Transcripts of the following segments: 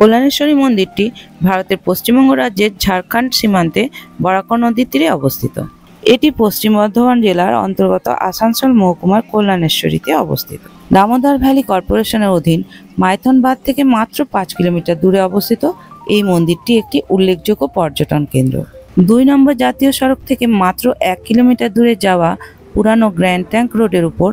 কল্যাণেশ্বরী মন্দিরটি ভারতের পশ্চিমবঙ্গ রাজ্যের ঝাড়খণ্ড সীমান্তে বরাকর নদীর তীরে অবস্থিত। এটি পশ্চিম বর্ধমান জেলার অন্তর্গত আসানসোল মহকুমার কল্যাণেশ্বরীতে অবস্থিত। দামোদর ভ্যালি কর্পোরেশনের অধীন মাইথনবাদ থেকে মাত্র 5 কিলোমিটার দূরে অবস্থিত এই মন্দিরটি একটি উল্লেখযোগ্য পর্যটন কেন্দ্র। 2 নম্বর জাতীয় সড়ক থেকে মাত্র 1 কিলোমিটার দূরে যাওয়া পুরানো গ্র্যান্ড ট্যাঙ্ক রোডের উপর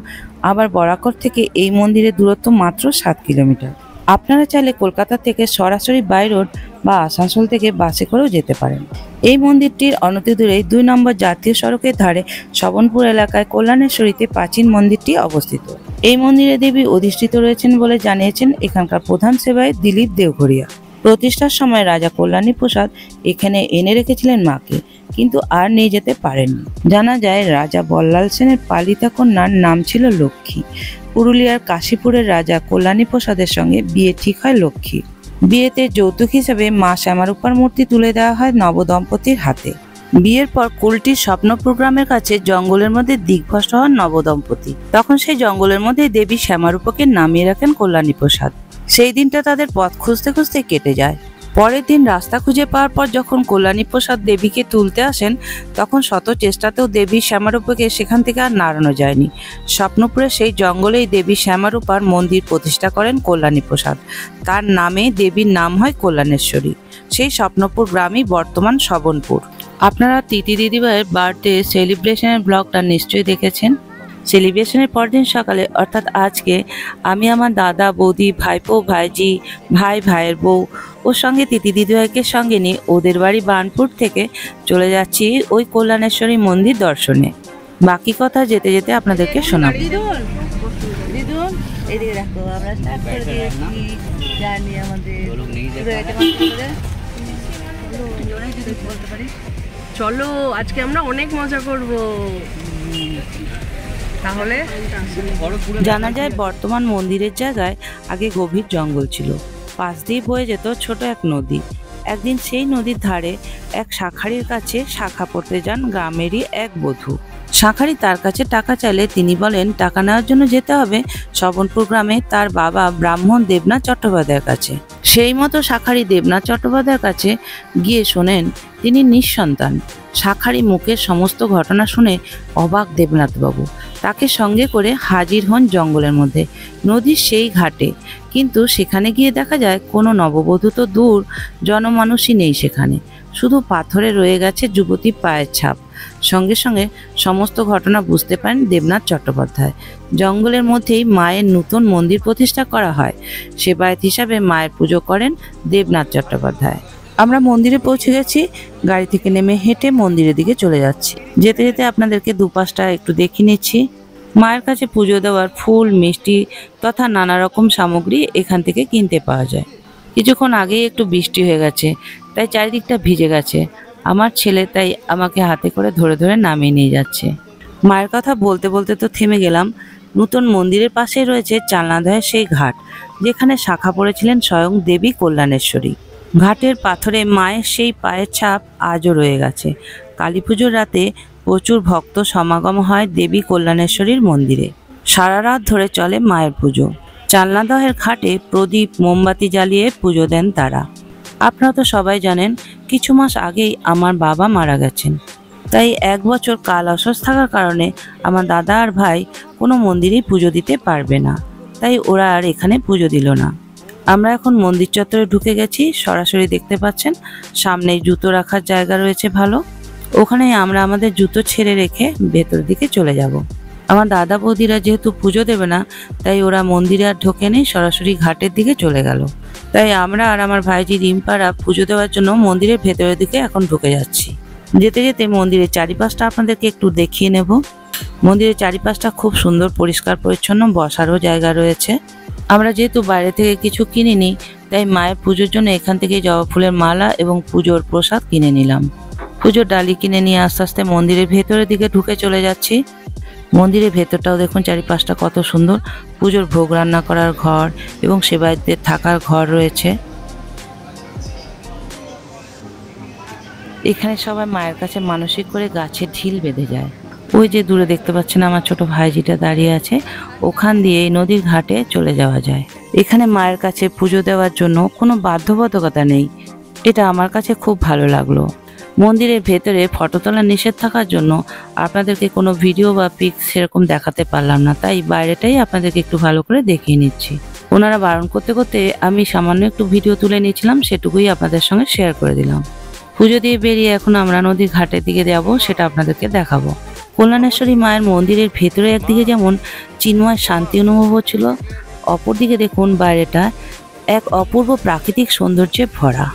আবার বরাকর থেকে এই মন্দিরের দূরত্ব মাত্র 7 কিলোমিটার। আপনারা চাইলে কলকাতা থেকে সরাসরি বাই রোড বা আসানসোল থেকে বাসে করেও যেতে পারেন। এই মন্দিরটির অনতিদূরে 2 নম্বর জাতীয় সড়কের ধারে শবনপুর এলাকায় কল্যাণেশ্বরীতে প্রাচীন মন্দিরটি অবস্থিত। এই মন্দিরে দেবী অধিষ্ঠিত রয়েছেন বলে জানিয়েছেন এখানকার প্রধান সেবায়ত দিলীপ দেওঘরিয়া। প্রতিষ্ঠার সময় রাজা কল্যাণী প্রসাদ এখানে এনে রেখেছিলেন মাকে, কিন্তু আর নিয়ে যেতে পারেননি। জানা যায় রাজা বল্লাল সেনের পালিতা কন্যার নাম ছিল লক্ষ্মী। পুরুলিয়ার কাশীপুরের রাজা কল্যাণী প্রসাদের সঙ্গে বিয়ে ঠিক হয় লক্ষ্মী। বিয়েতে যৌতুক হিসেবে মা শ্যামারূপার মূর্তি তুলে দেওয়া হয় নবদম্পতির হাতে। বিয়ের পর কুলটির স্বপ্নপুর গ্রামের কাছে জঙ্গলের মধ্যে দিগ্ভ্রষ্ট হন নবদম্পতি। তখন সেই জঙ্গলের মধ্যে দেবী শ্যামারূপাকে নামিয়ে রাখেন কল্যাণী প্রসাদ। সেই দিনটা তাদের পথ খুঁজতে খুঁজতে কেটে যায়। পরের দিন রাস্তা খুঁজে পাওয়ার পর যখন কল্যাণী প্রসাদ দেবীকে তুলতে আসেন, তখন শত চেষ্টাতেও দেবী শ্যামারূপাকে সেখান থেকে আর নাড়ানো যায়নি। স্বপ্নপুরের সেই জঙ্গলেই দেবী শ্যামারূপার মন্দির প্রতিষ্ঠা করেন কল্যাণী প্রসাদ। তার নামে দেবীর নাম হয় কল্যাণেশ্বরী। সেই স্বপ্নপুর গ্রামই বর্তমান শবনপুর। আপনারা তিথি দিদিভাইয়ের বার্থডে সেলিব্রেশনের ব্লগটা নিশ্চয়ই দেখেছেন। সেলিব্রেশনের পরদিন সকালে অর্থাৎ আজকে আমি আমার দাদা, বৌদি, ভাইপো, ভাইজি, ভাইয়ের বউ ওর সঙ্গে তিথি দিদিভাইকে সঙ্গে নিয়ে ওদের বাড়ি বার্নপুর থেকে চলে যাচ্ছি ওই কল্যাণেশ্বরী মন্দির দর্শনে। বাকি কথা যেতে যেতে আপনাদেরকে শোনাবো। চলো আজকে আমরা অনেক মজা করব। তাহলে জানা যায় বর্তমান মন্দিরের জায়গায় আগে গভীর জঙ্গল ছিল, পাশ দিয়ে বয়ে যেত ছোট এক নদী। একদিন সেই নদীর ধারে এক শাঁখারির কাছে শাখা পড়তে যান গ্রামেরই এক বধূ। শাঁখারি তার কাছে টাকা চাইলে তিনি বলেন টাকা নেওয়ার জন্য যেতে হবে শবনপুর গ্রামে তার বাবা ব্রাহ্মণ দেবনাথ চট্টোপাধ্যায়ের কাছে। সেই মতো শাঁখারি দেবনাথ চট্টোপাধ্যায়ের কাছে গিয়ে শোনেন তিনি নিঃসন্তান। শাঁখারি মুখের সমস্ত ঘটনা শুনে অবাক দেবনাথবাবু। তাকে সঙ্গে করে হাজির হন জঙ্গলের মধ্যে নদীর সেই ঘাটে। কিন্তু সেখানে গিয়ে দেখা যায় কোনো নববধূ তো দূর, জনমানুষই নেই সেখানে। শুধু পাথরে রয়ে গেছে যুবতী পায়ের ছাপ। সঙ্গে সঙ্গে সমস্ত ঘটনা বুঝতে পারেন দেবনাথ চট্টোপাধ্যায়। জঙ্গলের মধ্যেই মায়ের নতুন মন্দির প্রতিষ্ঠা করা হয়। সেবায়েত হিসাবে মায়ের পুজো করেন দেবনাথ চট্টোপাধ্যায়। আমরা মন্দিরে পৌঁছে গেছি। গাড়ি থেকে নেমে হেঁটে মন্দিরের দিকে চলে যাচ্ছি। যেতে যেতে আপনাদেরকে দুপাশটা একটু দেখিয়ে নিচ্ছি। মায়ের কাছে পুজো দেওয়ার ফুল, মিষ্টি তথা নানা রকম সামগ্রী এখান থেকে কিনতে পাওয়া যায়। কিছুক্ষণ আগেই একটু বৃষ্টি হয়ে গেছে, তাই চারিদিকটা ভিজে গেছে। আমার ছেলে তাই আমাকে হাতে করে ধরে ধরে নামিয়ে নিয়ে যাচ্ছে। মায়ের কথা বলতে বলতে তো থেমে গেলাম। নতুন মন্দিরের পাশেই রয়েছে চালনাদহের সেই ঘাট, যেখানে শাখা পড়েছিলেন স্বয়ং দেবী কল্যাণেশ্বরী। ঘাটের পাথরে মায়ের সেই পায়ের ছাপ আজও রয়ে গেছে। কালী পুজোর রাতে প্রচুর ভক্ত সমাগম হয় দেবী কল্যাণেশ্বরীর মন্দিরে। সারা রাত ধরে চলে মায়ের পুজো। চালনাদহের ঘাটে প্রদীপ, মোমবাতি জ্বালিয়ে পুজো দেন তারা। আপনারা তো সবাই জানেন কিছু মাস আগেই আমার বাবা মারা গেছেন, তাই 1 বছর কাল অসুস্থ থাকার কারণে আমার দাদা আর ভাই কোনো মন্দিরেই পুজো দিতে পারবে না, তাই ওরা আর এখানে পুজো দিল না। আমরা এখন মন্দির চত্বরে ঢুকে গেছি। সরাসরি দেখতে পাচ্ছেন সামনেই জুতো রাখার জায়গা রয়েছে ভালো। ওখানে আমরা আমাদের জুতো ছেড়ে রেখে ভেতর দিকে চলে যাব। আমার দাদা বৌদিরা যেহেতু পুজো দেবে না, তাই ওরা মন্দিরে আর ঢোকে নেই, সরাসরি ঘাটের দিকে চলে গেল। তাই আমরা আর আমার ভাইজি রিম্পারা পুজো দেওয়ার জন্য মন্দিরের ভেতরের দিকে এখন ঢুকে যাচ্ছি। যেতে যেতে মন্দিরের চারিপাশটা আপনাদেরকে একটু দেখিয়ে নেব। মন্দিরের চারিপাশটা খুব সুন্দর, পরিষ্কার পরিচ্ছন্ন, বসারও জায়গা রয়েছে। আমরা যেহেতু বাইরে থেকে কিছু কিনিনি, তাই মায়ের পুজোর জন্য এখান থেকে জবা ফুলের মালা এবং পুজোর প্রসাদ কিনে নিলাম। পুজোর ডালি কিনে নিয়ে আস্তে আস্তে মন্দিরের ভেতরের দিকে ঢুকে চলে যাচ্ছি। মন্দিরের ভেতরটাও দেখুন চারিপাশটা কত সুন্দর। পুজোর ভোগ রান্না করার ঘর এবং সেবায়েতদের থাকার ঘর রয়েছে। এখানে সবাই মায়ের কাছে মানসিক করে গাছের ঢিল বেঁধে যায়। ওই যে দূরে দেখতে পাচ্ছেন আমার ছোট ভাইজিটা দাঁড়িয়ে আছে, ওখান দিয়ে নদীর ঘাটে চলে যাওয়া যায়। এখানে মায়ের কাছে পুজো দেওয়ার জন্য কোনো বাধ্যবাধকতা নেই, এটা আমার কাছে খুব ভালো লাগলো। মন্দিরের ভেতরে ফটো তোলা নিষেধ থাকার জন্য আপনাদেরকে কোনো ভিডিও বা পিক্স সেরকম দেখাতে পারলাম না, তাই বাইরেটাই আপনাদেরকে একটু ভালো করে দেখিয়ে নিচ্ছি। ওনারা বারণ করতে করতে আমি সামান্য একটু ভিডিও তুলে নিয়েছিলাম, সেটুকুই আপনাদের সঙ্গে শেয়ার করে দিলাম। পুজো দিয়ে বেরিয়ে এখন আমরা নদীর ঘাটের দিকে যাব, সেটা আপনাদেরকে দেখাবো। কল্যাণেশ্বরী মায়ের মন্দিরের ভেতরে একদিকে যেমন চিন্ময় শান্তি অনুভব হচ্ছিল, অপরদিকে দেখুন বাইরেটা এক অপূর্ব প্রাকৃতিক সৌন্দর্যে ভরা।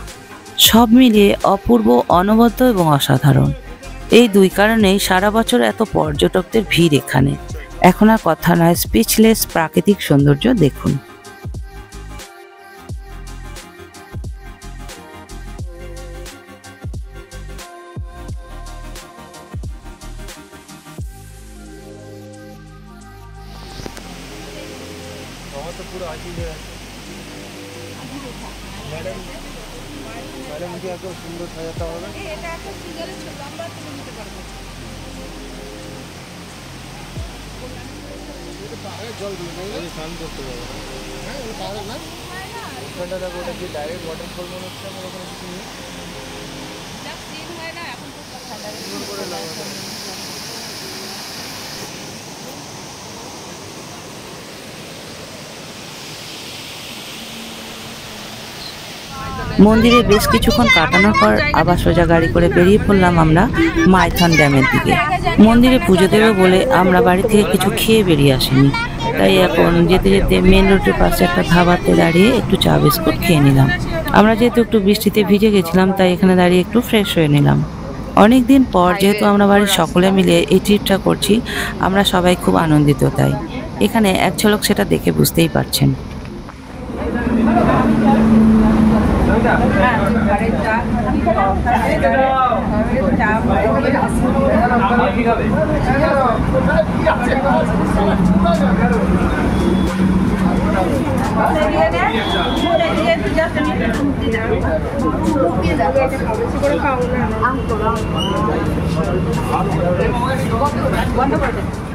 সব মিলিয়ে অপূর্ব, অনবদ্য এবং অসাধারণ। এই দুই কারণেই সারা বছর এত পর্যটকদের ভিড় এখানে। এখন আর কথা নয়, স্পিচলেস প্রাকৃতিক সৌন্দর্য দেখুন। সুন্দর সাজাতে হবে। জল দিয়ে স্নান করতে পারবে। হ্যাঁ পারে না, ওখানটা দেখো, ওটা কি ডাইরেক্ট ওয়াটারফল মনে হচ্ছে আমার, ওখানে কিছু নেই। মন্দিরে বেশ কিছুক্ষণ কাটানোর পর আবার সোজা গাড়ি করে বেরিয়ে পড়লাম আমরা মাইথন ড্যামের দিকে। মন্দিরে পুজো দেবে বলে আমরা বাড়ি থেকে কিছু খেয়ে বেরিয়ে আসিনি, তাই এখন যেতে যেতে মেন রোডের পাশে একটা ধাবাতে দাঁড়িয়ে একটু চা বিস্কুট খেয়ে নিলাম। আমরা যেহেতু একটু বৃষ্টিতে ভিজে গেছিলাম, তাই এখানে দাঁড়িয়ে একটু ফ্রেশ হয়ে নিলাম। অনেকদিন পর যেহেতু আমরা বাড়ির সকলে মিলে এই ট্রিপটা করছি, আমরা সবাই খুব আনন্দিত, তাই এখানে এক ঝলক সেটা দেখে বুঝতেই পারছেন।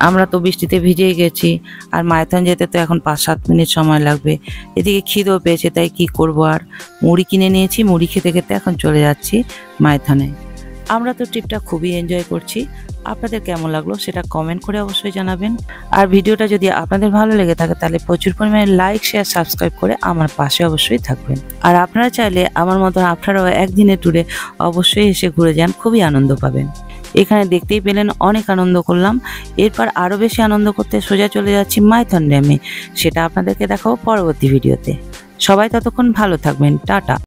আমরা তো বৃষ্টিতে ভিজেই গেছি, আর মাইথন যেতে তো এখন 5-7 মিনিট সময় লাগবে। এদিকে খিদেও পেয়েছে, তাই কি করব, আর মুড়ি কিনে নিয়েছি। মুড়ি খেতে খেতে এখন চলে যাচ্ছি মাইথনে। আমরা তো ট্রিপটা খুবই এনজয় করছি। আপনাদের কেমন লাগলো সেটা কমেন্ট করে অবশ্যই জানাবেন। আর ভিডিওটা যদি আপনাদের ভালো লেগে থাকে তাহলে প্রচুর পরিমাণে লাইক, শেয়ার, সাবস্ক্রাইব করে আমার পাশে অবশ্যই থাকবেন। আর আপনারা চাইলে আমার মতন আপনারাও একদিনের ট্যুরে অবশ্যই এসে ঘুরে যান, খুবই আনন্দ পাবেন। এখানে দেখতেই পেলেন অনেক আনন্দ করলাম। এরপর আরও বেশি আনন্দ করতে সোজা চলে যাচ্ছি মাইথন ড্যামে, সেটা আপনাদেরকে দেখাবো পরবর্তী ভিডিওতে। সবাই ততক্ষণ ভালো থাকবেন, টাটা।